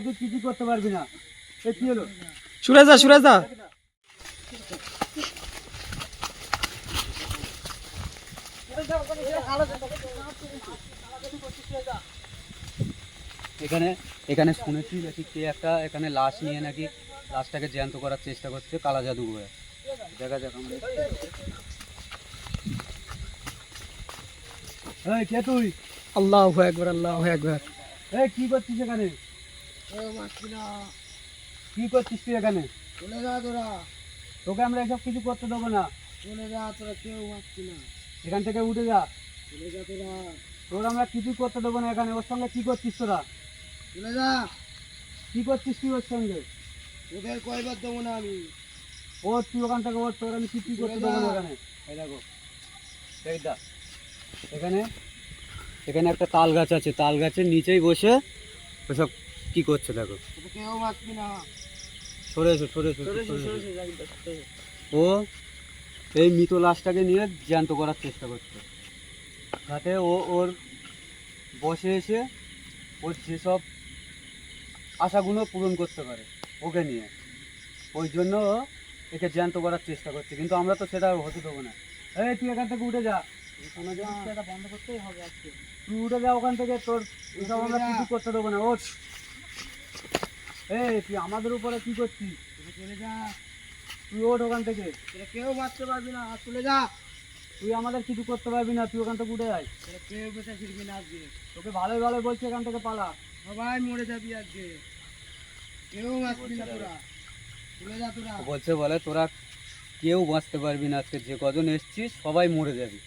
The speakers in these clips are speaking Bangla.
তুই কিছু করতে পারবি না। কি হলো? সুরেশ দা, সুরেশ দা, এখানে এখানে শুনেছি নাকি কে একটা এখানে লাশ নিয়ে নাকি লাশটাকে জ্যান্ত করার চেষ্টা করছে কালা জাদু করে। দেখা যাক আমরা। এই কে তুই? আল্লাহু আকবার, আল্লাহু আকবার। এই কি করছিস এখানে? কি করছিস তুই এখানে? চলে যা তোরা, তোকে আমরা এসব কিছু করতে দেবো না। চলে যা তোরা, কেউ মারছি না। এখান থেকে উঠে যা। চলে যা তোরা, তোর আমরা কিছু করতে দেবো না এখানে। ওর সঙ্গে কি করছিস তোরা? চলে যা। কি করছিস তুই ওর সঙ্গে? তোদের কয়বার দেবো না আমি। তুই ওখান থেকে তোর আমি কিছুই করতে দেবো না এখানে। এই দেখো এইটা এখানে এখানে একটা তাল গাছ আছে, তাল গাছের নিচেই বসে ওসব কি করছে দেখো। তোদের কেউ মারছি না। সরে এসো, সরে এসো, সরে এসো। ও এই মৃত লাশটাকে নিয়ে জ্যান্ত করার চেষ্টা করছে, যাতে ও ওর বসে এসে ওর যেসব আশাগুলো পূরণ করতে পারে ওকে নিয়ে। ওই জন্য ও একে জ্যান্ত করার চেষ্টা করছে, কিন্তু আমরা তো সেটা হতে দেবো না। এই তুই এখান থেকে উঠে যা। বন্ধ করতেই হবে আজকে। তুই উঠে যা ওখান থেকে, তোর এসব আমরা কিছু করতে দেবো না। ওঠ। এই তুই আমাদের উপরে কি করছিস? চলে যা, তুই ওঠ ওখান থেকে। তোরা কেউ মারতে পারবি না। চলে যা, তুই আমাদের কিছু করতে পারবি না, তুই ওখান থেকে উঠে যাই। তোরা কেউ বেঁচে ফিরবি না আজকে। তোকে ভালোই ভালোই বলছি এখান থেকে পালা। সবাই মরে যাবি আজকে। কেউ মারবি না তোরা। চলে যা তোরা। বলে তোরা কেউ বাঁচতে পারবি না আজকে, যে কজন এসছিস সবাই মরে যাবি।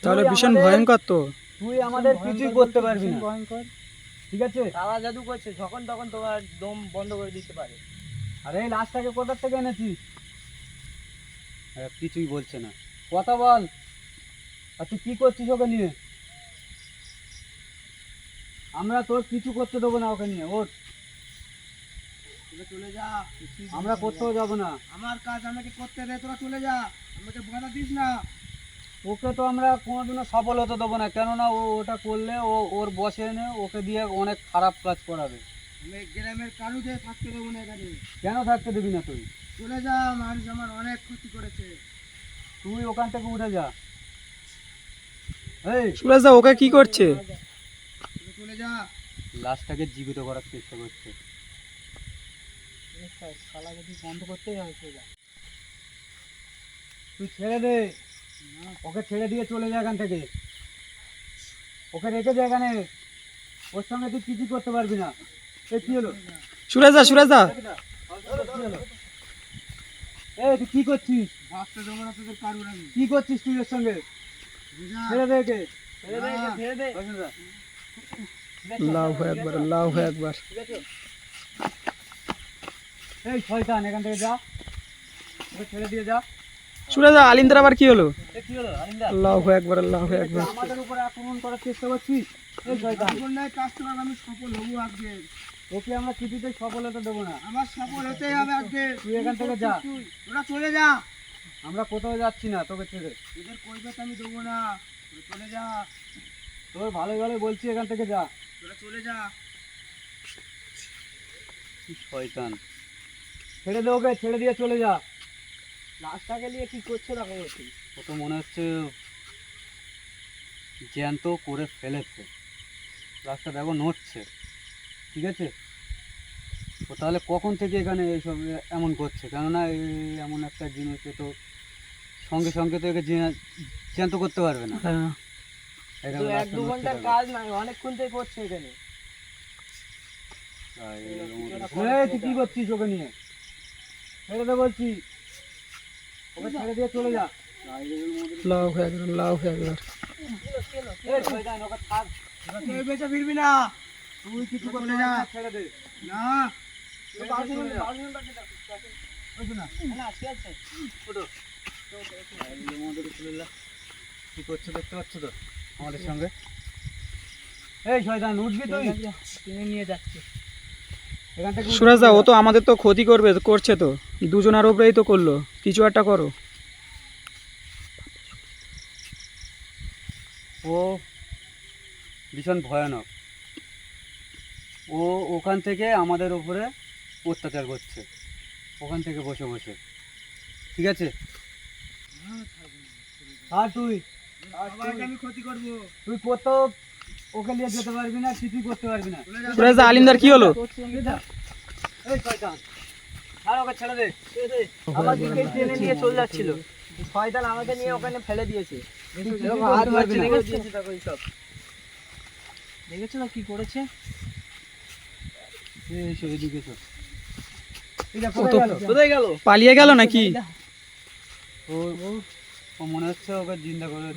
তাহলে তুই ভীষণ আমাদের- ভয়ঙ্কর তো। তুই আমাদের কিছুই করতে পারবি না। ভয়ঙ্কর। ঠিক আছে? কালা জাদু করছে, যখন তখন তোমার দম বন্ধ করে দিতে পারে। আরে এই লাশটাকে কোথা থেকে এনেছিস? কিছুই বলছে না, কথা বল। আর তুই কি করছিস ওকে নিয়ে? আমরা তোর কিছু করতে দেবো না ওকে নিয়ে। ওর তোরা চলে যা। আমরা করতেও যাবো না। আমার কাজ আমাকে করতে দে, তোরা চলে যা। আমাকে বাধা দিস না। ওকে তো আমরা কোনোদিনও সফল হতে দেবো না, কেননা ও ওটা করলে ওর বসে এনে ওকে দিয়ে অনেক খারাপ কাজ করাবে। আমি গ্রামের কারুতে থাকতে দেবো না এখানে। কেন থাকতে দিবি না তুই? চলে যা, মানুষ আমার অনেক ক্ষতি করেছে। তুই ওখান থেকে উঠে যা। এই সুরেশ দা, ওকে কি করছে? তোরা চলে যা। লাশটাকে জীবিত করার চেষ্টা করছে। শালা যদি বন্ধ করতেই হবে চলে যা। তুই ছেড়ে দে, ওকে ছেড়ে দিয়ে চলে যা এখান থেকে। ওকে রেখে দে এখানে। ওর সঙ্গে তুই কিছু করতে পারবি না। এই কি হলো? সুরেশ দা, সুরেশ দা, কি হলো? এই তুই কি করছিস? বাঁচতে দেবো না তোদের কারুর আমি। কি করছিস তুই ওর সঙ্গে? যা। ছেড়ে দে একে। ছেড়ে দে, ছেড়ে দে। বসুন দা। আল্লাহু আকবার, আল্লাহু আকবার। এই শয়তান এখান থেকে যা, ওকে ছেড়ে দিয়ে যা। সুরেশ দা, আলিমদের আবার কি হলো? কি হলো আলিন্দা? আল্লাহু আকবার, আল্লাহু আকবার। আমাদের উপরে আক্রমণ করার চেষ্টা করছিস? এই শয়তান, জীবন নাই, কাজ করার আমি সফল হবো আজকে। ওকে আমরা কিছুতেই সফল হতে দেবো না। আমার সফল হতেই হবে আজকে। তুই এখান থেকে যা। তুই তোরা চলে যা। আমরা কোথাও যাচ্ছি না তোকে ছেড়ে। তোদের কৈফিয়ত আমি দেবো না। তোরা চলে যা। তোর ভালোই ভালো বলছি এখান থেকে যা। তোরা চলে যা। কি শয়তান, ছেড়ে দে ওকে, ছেড়ে দিয়ে চলে যা। লাশটাকে নিয়ে কি করছো না খবর? ও তো মনে হচ্ছে জ্যান্ত করে ফেলেছে। রাস্তা দেখো নড়ছে। ঠিক আছে, ও তাহলে কখন থেকে এখানে এইসব এমন করছে? কেননা এই এমন একটা জিনিসে তো সঙ্গে সঙ্গে তো একে জ্যান্ত করতে পারবে না। হ্যাঁ, এখানে এক রাস্তা দু নড়ছে ঘন্টার দেখো। কাজ নাই, অনেকক্ষণ থেকে করছে এখানে। এই তুই কি করছিস ওকে নিয়ে? ছেড়ে দে বলছি, ওকে ছেড়ে দিয়ে চলে যা। আল্লাহু আকবার, আল্লাহু আকবার। এই শয়তান, ওকে ছাড়। তোরা কেউ বেঁচে ফিরবি না। তুই কিছু চলে করতে যা। যা, ছেড়ে দে। না। চলে যা। ওঠো না। ওঠো। কি করছো দেখতে পাচ্ছ তো আমাদের সঙ্গে? এই শয়তান, উঠবি তুই? টেনে নিয়ে যাচ্ছে। এখান থেকে উঠবি সুরেশ দা, চলে ও যা। তো আমাদের তো ক্ষতি করবে, করছে তো। দুজনের উপরেই তো করলো, কিছু একটা করো। ও ভীষণ ভয়ানক। ও ও ওখান থেকে আমাদের উপরে অত্যাচার করছে, ওখান থেকে বসে বসে। ঠিক আছে, আর তুই সবাইকে আমি ক্ষতি করবো। তুই কোথাও ওকে নিয়ে যেতে পারবি না, কিছুই করতে পারবি না। সুরেশ দা, আলিমদার কি হলো? এই শয়তান, আর ওকে ছেড়ে দে। আমাকে টেনে নিয়ে চলে যাচ্ছিল, শয়তান আমাকে নিয়ে ওখানে ফেলে দিয়েছে। হাত মারবি না। দেখেছো না কি করেছে? এসো এদিকে এসো। ও তো কোথায় গেল? পালিয়ে গেল নাকি? ও ও মনে হচ্ছে ওকে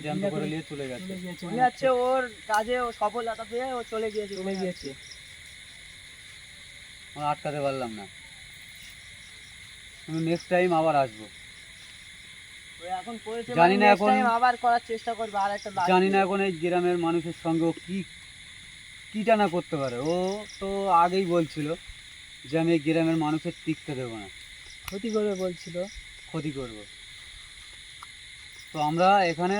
জ্যান্ত করে নিয়ে চলে গেছে। মনে হচ্ছে ওর কাজে ও সফলতা পেয়ে ও চলে গিয়েছে। আমরা আটকাতে পারলাম না। তুমি নেক্সট টাইম আবার আসবো। ও এখন করেছে, জানি না next এখন- time আবার করার চেষ্টা করবে। আর একটা জানি না এখন এই গ্রামের মানুষের সঙ্গে ও কিটা না করতে পারে। ও তো আগেই বলছিল যে আমি এই গ্রামের মানুষের টিকতে দেবো না, ক্ষতি করবে বলছিল। ক্ষতি করব। তো আমরা এখানে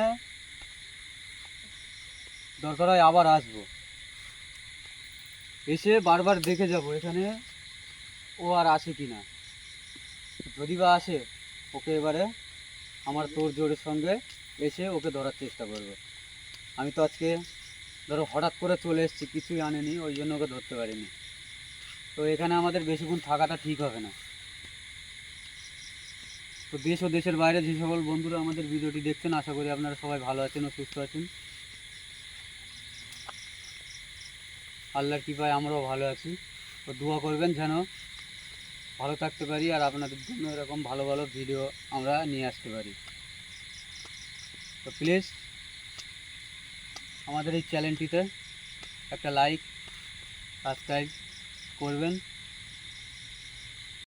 দরকার হয় আবার আসবো, এসে বারবার দেখে যাব এখানে ও আর আসে কি না। যদি বা আসে, ওকে এবারে আমার তোর জোরের সঙ্গে এসে ওকে ধরার চেষ্টা করব। আমি তো আজকে ধরো হঠাৎ করে চলে এসেছি, কিছুই আনেনি, ওই জন্য ওকে ধরতে পারিনি। তো এখানে আমাদের বেশিক্ষণ থাকাটা ঠিক হবে না। তো দেশ ও দেশের বাইরে যে সকল বন্ধুরা আমাদের ভিডিওটি দেখছেন, আশা করি আপনারা সবাই ভালো আছেন ও সুস্থ আছেন। আল্লাহর কৃপায় আমরাও ভালো আছি। তো দোয়া করবেন যেন ভালো থাকতে পারি আর আপনাদের জন্য এরকম ভালো ভালো ভিডিও আমরা নিয়ে আসতে পারি। তো প্লিজ আমাদের এই চ্যানেলটিতে একটা লাইক, সাবস্ক্রাইব করবেন।